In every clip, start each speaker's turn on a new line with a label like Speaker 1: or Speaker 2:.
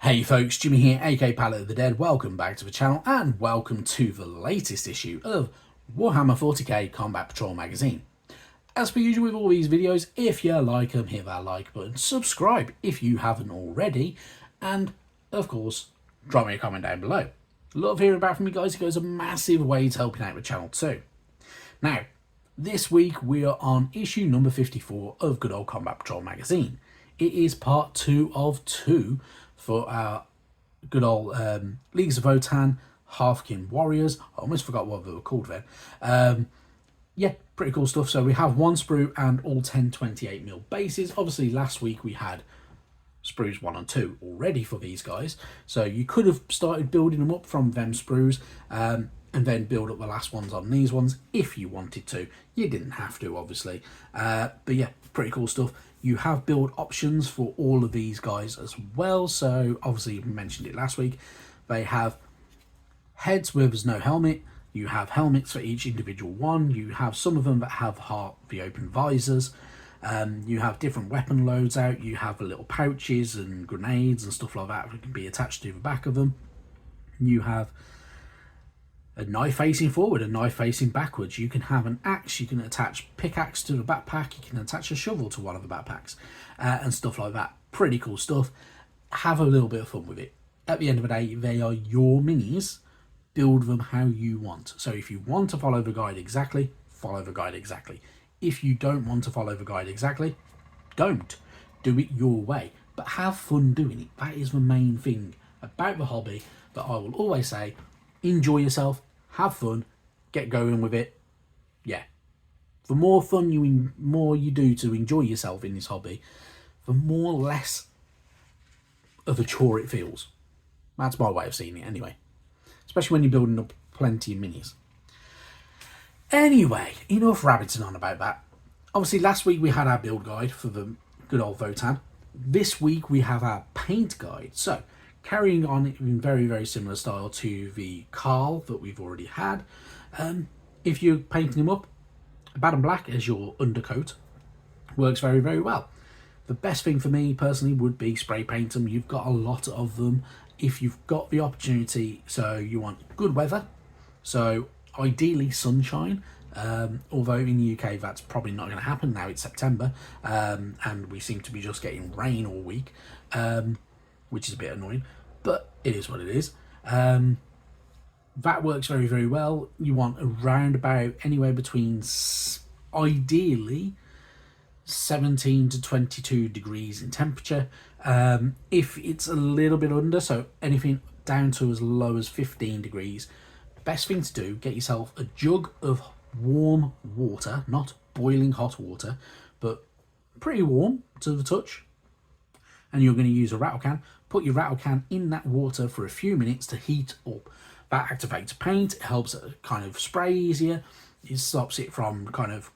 Speaker 1: Hey folks, Jimmy here, aka Palette of the Dead. Welcome back to the channel and welcome to the latest issue of Warhammer 40k Combat Patrol magazine. As per usual with all these videos, if you like them, hit that like button, subscribe if you haven't already, and of course, drop me a comment down below. Love hearing back from you guys, it goes a massive way to helping out the channel too. Now, this week we are on issue number 54 of Good Old Combat Patrol magazine. It is part 2 of 2 for our good old Leagues of Votann Halfkin Warriors. I almost forgot what they were called then. Yeah, pretty cool stuff. So we have one sprue and all 10 28mm bases. Obviously last week we had sprues 1 and 2 already for these guys, so you could have started building them up from them sprues and then build up the last ones on these ones if you wanted to. You didn't have to, obviously, but yeah, pretty cool stuff. You have build options for all of these guys as well. So obviously we mentioned it last week, they have heads where there's no helmet. You have helmets for each individual one. You have some of them that have the open visors. You have different weapon loads out. You have the little pouches and grenades and stuff like that can be attached to the back of them. You have a knife facing forward, a knife facing backwards. You can have an axe, you can attach pickaxe to the backpack, you can attach a shovel to one of the backpacks, and stuff like that. Pretty cool stuff. Have a little bit of fun with it. At the end of the day, they are your minis. Build them how you want. So if you want to follow the guide exactly, follow the guide exactly. If you don't want to follow the guide exactly, don't. Do it your way. But have fun doing it. That is the main thing about the hobby that I will always say. Enjoy yourself, have fun, get going with it. Yeah. The more fun more you do to enjoy yourself in this hobby, the more less of a chore it feels. That's my way of seeing it anyway. Especially when you're building up plenty of minis. Anyway, enough rabbiting on about that. Obviously, last week we had our build guide for the good old Votann. This week we have our paint guide. So, carrying on in very, very similar style to the Carl that we've already had. If you're painting him up, bad and black as your undercoat works very, very well. The best thing for me personally would be spray paint them. You've got a lot of them if you've got the opportunity. So you want good weather, so ideally sunshine, although in the UK that's probably not going to happen now. It's September and we seem to be just getting rain all week, which is a bit annoying, but it is what it is. That works very, very well. You want around about anywhere between ideally 17 to 22 degrees in temperature. If it's a little bit under, so anything down to as low as 15 degrees, best thing to do, get yourself a jug of warm water, not boiling hot water, but pretty warm to the touch. And you're going to use a rattle can. Put your rattle can in that water for a few minutes to heat up. That activates paint. It helps it kind of spray easier. It stops it from kind of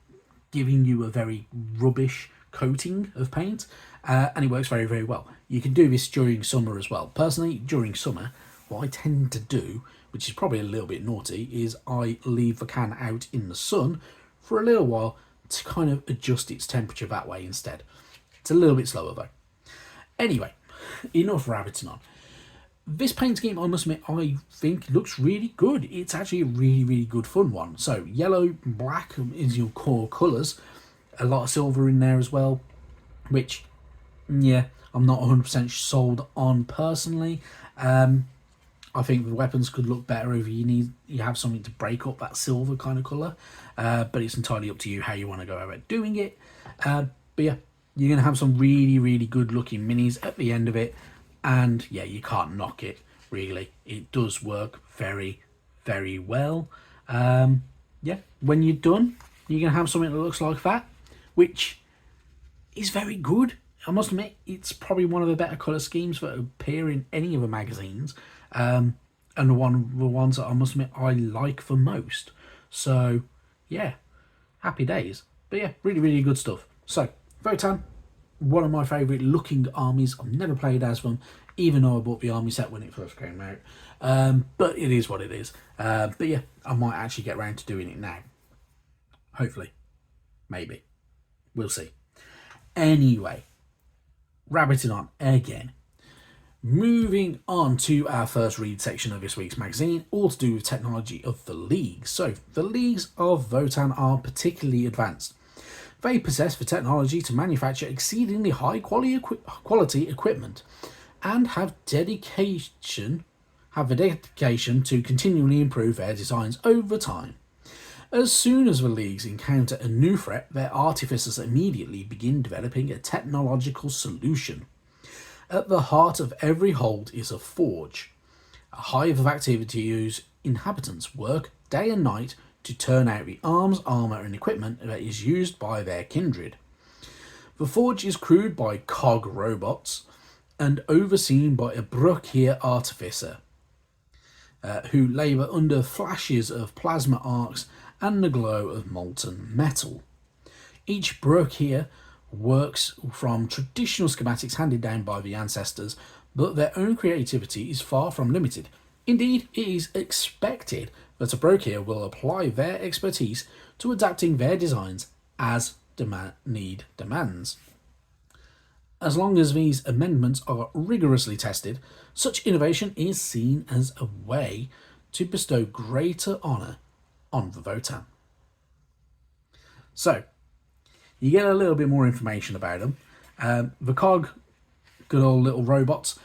Speaker 1: giving you a very rubbish coating of paint. And it works very, very well. You can do this during summer as well. Personally, during summer, what I tend to do, which is probably a little bit naughty, is I leave the can out in the sun for a little while to kind of adjust its temperature that way instead. It's a little bit slower though. Anyway, enough rabbiting on. This paint scheme, I must admit, I think looks really good. It's actually a really, really good fun one. So yellow, black is your core colours. A lot of silver in there as well, which, yeah, I'm not 100% sold on personally. I think the weapons could look better if you have something to break up that silver kind of colour. But it's entirely up to you how you want to go about doing it. But yeah, you're going to have some really, really good looking minis at the end of it. And yeah, you can't knock it, really. It does work very, very well. Yeah, when you're done, you're going to have something that looks like that, which is very good. I must admit, it's probably one of the better colour schemes that appear in any of the magazines. And one of the ones that I must admit I like the most. So, yeah, happy days. But yeah, really, really good stuff. So, Votann, one of my favourite looking armies. I've never played as them, even though I bought the army set when it first came out. But it is what it is. But yeah, I might actually get around to doing it now. Hopefully. Maybe. We'll see. Anyway, rabbiting on again. Moving on to our first read section of this week's magazine, all to do with technology of the leagues. So, the leagues of Votann are particularly advanced. They possess the technology to manufacture exceedingly high quality equipment and have the dedication to continually improve their designs over time. As soon as the leagues encounter a new threat, their artificers immediately begin developing a technological solution. At the heart of every hold is a forge, a hive of activity whose inhabitants work day and night to turn out the arms, armour and equipment that is used by their kindred. The forge is crewed by cog robots and overseen by a Brookier artificer, who labour under flashes of plasma arcs and the glow of molten metal. Each Brookier works from traditional schematics handed down by the ancestors, but their own creativity is far from limited. Indeed, it is expected that a Brookier will apply their expertise to adapting their designs as need demands. As long as these amendments are rigorously tested, such innovation is seen as a way to bestow greater honour on the Votann. So, you get a little bit more information about them. The cog, good old little robots,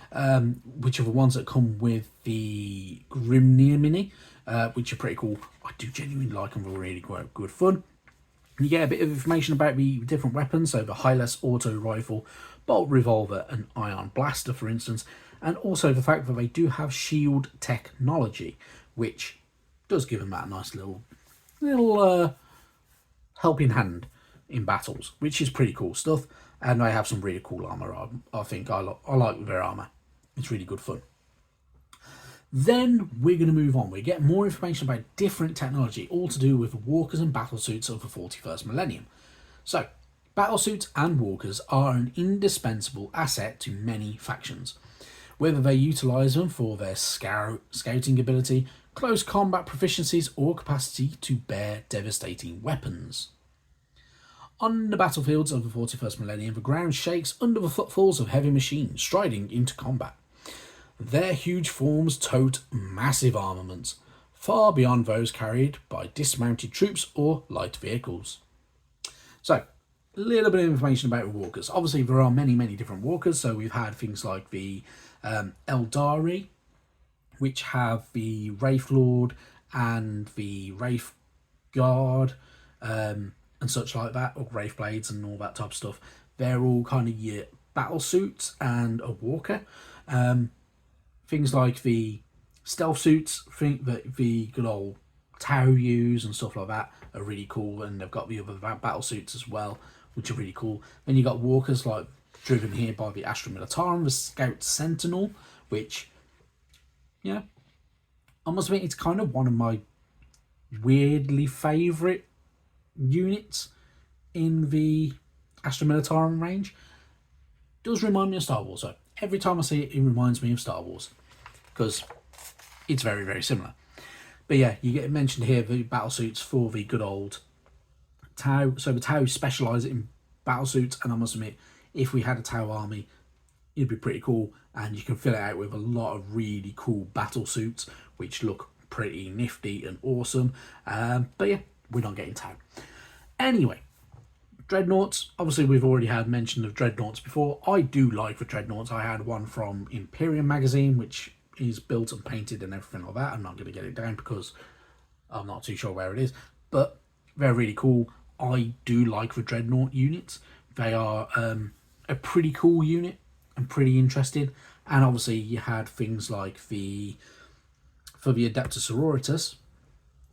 Speaker 1: which are the ones that come with the Grimnir Mini, which are pretty cool. I do genuinely like them, they're really quite good fun. You get a bit of information about the different weapons, so the Hylas auto rifle, bolt revolver and ion blaster, for instance, and also the fact that they do have shield technology, which does give them that nice little helping hand in battles, which is pretty cool stuff. And they have some really cool armour. I think I like their armour. It's really good fun. Then we're going to move on. We get more information about different technology, all to do with walkers and battlesuits of the 41st millennium. So, battlesuits and walkers are an indispensable asset to many factions, whether they utilise them for their scouting ability, close combat proficiencies, or capacity to bear devastating weapons. On the battlefields of the 41st millennium, the ground shakes under the footfalls of heavy machines striding into combat. Their huge forms tote massive armaments, far beyond those carried by dismounted troops or light vehicles. So, a little bit of information about walkers. Obviously, there are many, many different walkers. So we've had things like the Eldari, which have the Wraith Lord and the Wraith Guard, and such like that, or Wraith Blades and all that type of stuff. They're all kind of your battle suits and a walker. Things like the stealth suits, think that the good old Tau use and stuff like that are really cool, and they've got the other battle suits as well, which are really cool. Then you got walkers like driven here by the Astra Militarum, the Scout Sentinel, which, yeah, I must admit it's kind of one of my weirdly favourite units in the Astra Militarum range. It does remind me of Star Wars, so every time I see it, it reminds me of Star Wars, because it's very, very similar. But yeah, you get mentioned here the battle suits for the good old Tau. So the Tau specialise in battle suits, and I must admit, if we had a Tau army, it'd be pretty cool, and you can fill it out with a lot of really cool battle suits, which look pretty nifty and awesome. But yeah, we're not getting Tau. Anyway, Dreadnoughts, obviously we've already had mention of Dreadnoughts before. I do like the Dreadnoughts. I had one from Imperium magazine, which is built and painted and everything like that. I'm not going to get it down because I'm not too sure where it is, but they're really cool. I do like the Dreadnought units. They are a pretty cool unit and pretty interesting. And obviously you had things like for the Adeptus Sororitas,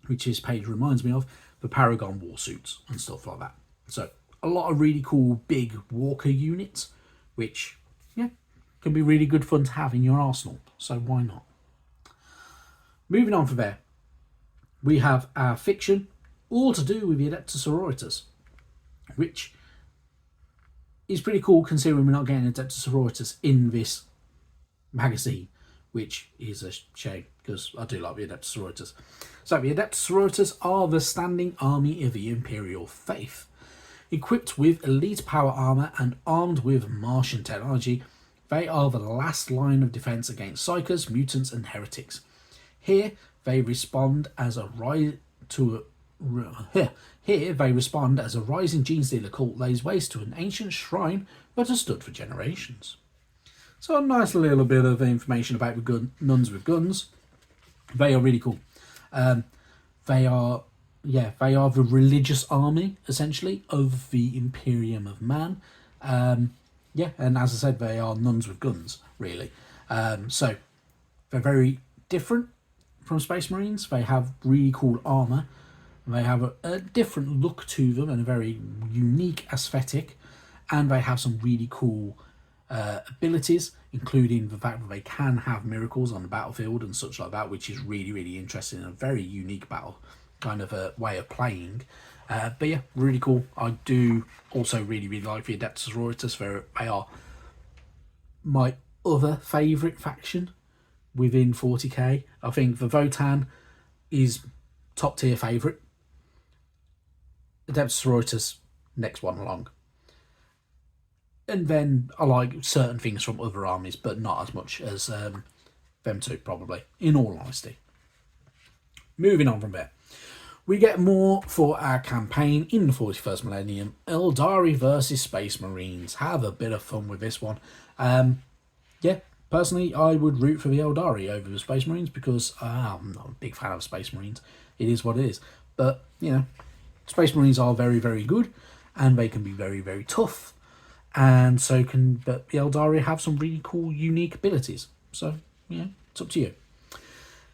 Speaker 1: which this page reminds me of, the Paragon war suits and stuff like that. So a lot of really cool big walker units, which, yeah, can be really good fun to have in your arsenal. So why not? Moving on from there, we have our fiction, all to do with the Adeptus Sororitas, which is pretty cool considering we're not getting Adeptus Sororitas in this magazine, which is a shame because I do like the Adeptus Sororitas. So the Adeptus Sororitas are the standing army of the Imperial Faith. Equipped with elite power armour and armed with Martian technology, They are the last line of defense against psychers, mutants, and heretics. Here they respond as a rising gene stealer cult lays waste to an ancient shrine that has stood for generations. So a nice little bit of information about the nuns with guns. They are really cool. They are the religious army, essentially, of the Imperium of Man. And as I said, they are nuns with guns, really. So they're very different from Space Marines. They have really cool armour. They have a different look to them and a very unique aesthetic. And they have some really cool abilities, including the fact that they can have miracles on the battlefield and such like that, which is really, really interesting and a very unique battle kind of a way of playing. But yeah, really cool. I do also really, really like the Adeptus Sororitas. They are my other favourite faction within 40k. I think the Votan is top tier favourite. Adeptus Sororitas, next one along. And then I like certain things from other armies, but not as much as them two, probably, in all honesty. Moving on from there. We get more for our campaign in the 41st Millennium. Eldari versus Space Marines. Have a bit of fun with this one. Personally, I would root for the Eldari over the Space Marines because I'm not a big fan of Space Marines. It is what it is. But, Space Marines are very, very good, and they can be very, very tough. And but the Eldari have some really cool, unique abilities. So, it's up to you.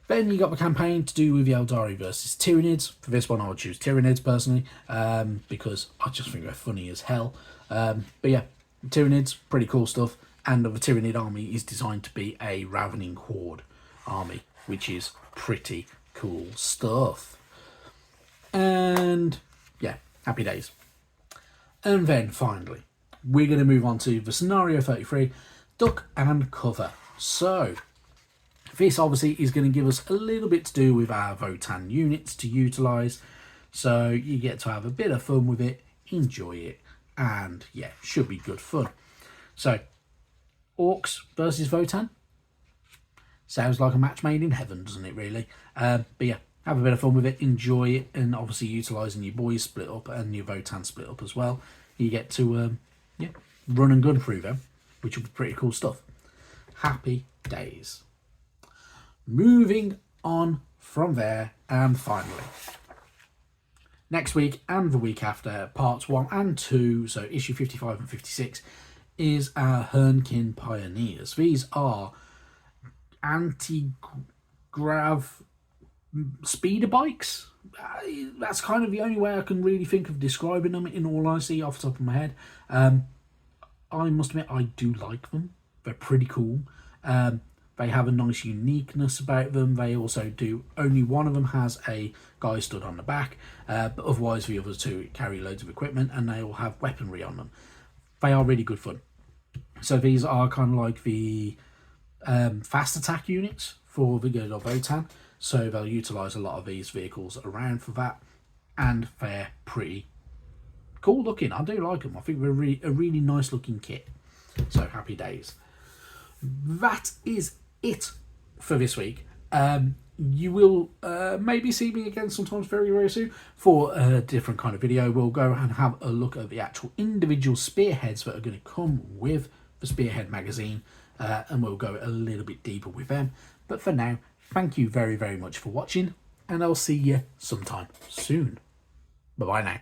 Speaker 1: Then you got the campaign to do with the Eldari versus Tyranids. For this one, I would choose Tyranids personally, because I just think they're funny as hell. But yeah, Tyranids, pretty cool stuff. And the Tyranid army is designed to be a Ravening Horde army, which is pretty cool stuff. And yeah, happy days. And then finally, we're going to move on to the Scenario 33, Duck and Cover. So this obviously is going to give us a little bit to do with our Votan units to utilise. So you get to have a bit of fun with it, enjoy it, and yeah, should be good fun. So, Orcs versus Votan. Sounds like a match made in heaven, doesn't it, really? But yeah, have a bit of fun with it, enjoy it, and obviously utilising your boys split up and your Votan split up as well. You get to run and gun through them, which will be pretty cool stuff. Happy days. Moving on from there, and finally, next week and the week after, parts 1 and 2, so issue 55 and 56, is our Hernkin Pioneers. These are anti-grav speeder bikes. That's kind of the only way I can really think of describing them, in all honesty, off the top of my head. I must admit, I do like them. They're pretty cool. They have a nice uniqueness about them. They also do, only one of them has a guy stood on the back, but otherwise the other two carry loads of equipment, and they all have weaponry on them. They are really good fun. So these are kind of like the fast attack units for the good of Votan. So they'll utilise a lot of these vehicles around for that, and they're pretty cool looking. I do like them. I think they're a really nice looking kit. So happy days. That is it for this week. You will maybe see me again sometimes very, very soon for a different kind of video. We'll go and have a look at the actual individual spearheads that are going to come with the Spearhead magazine, and we'll go a little bit deeper with them. But for now, thank you very, very much for watching, and I'll see you sometime soon. Bye-bye now.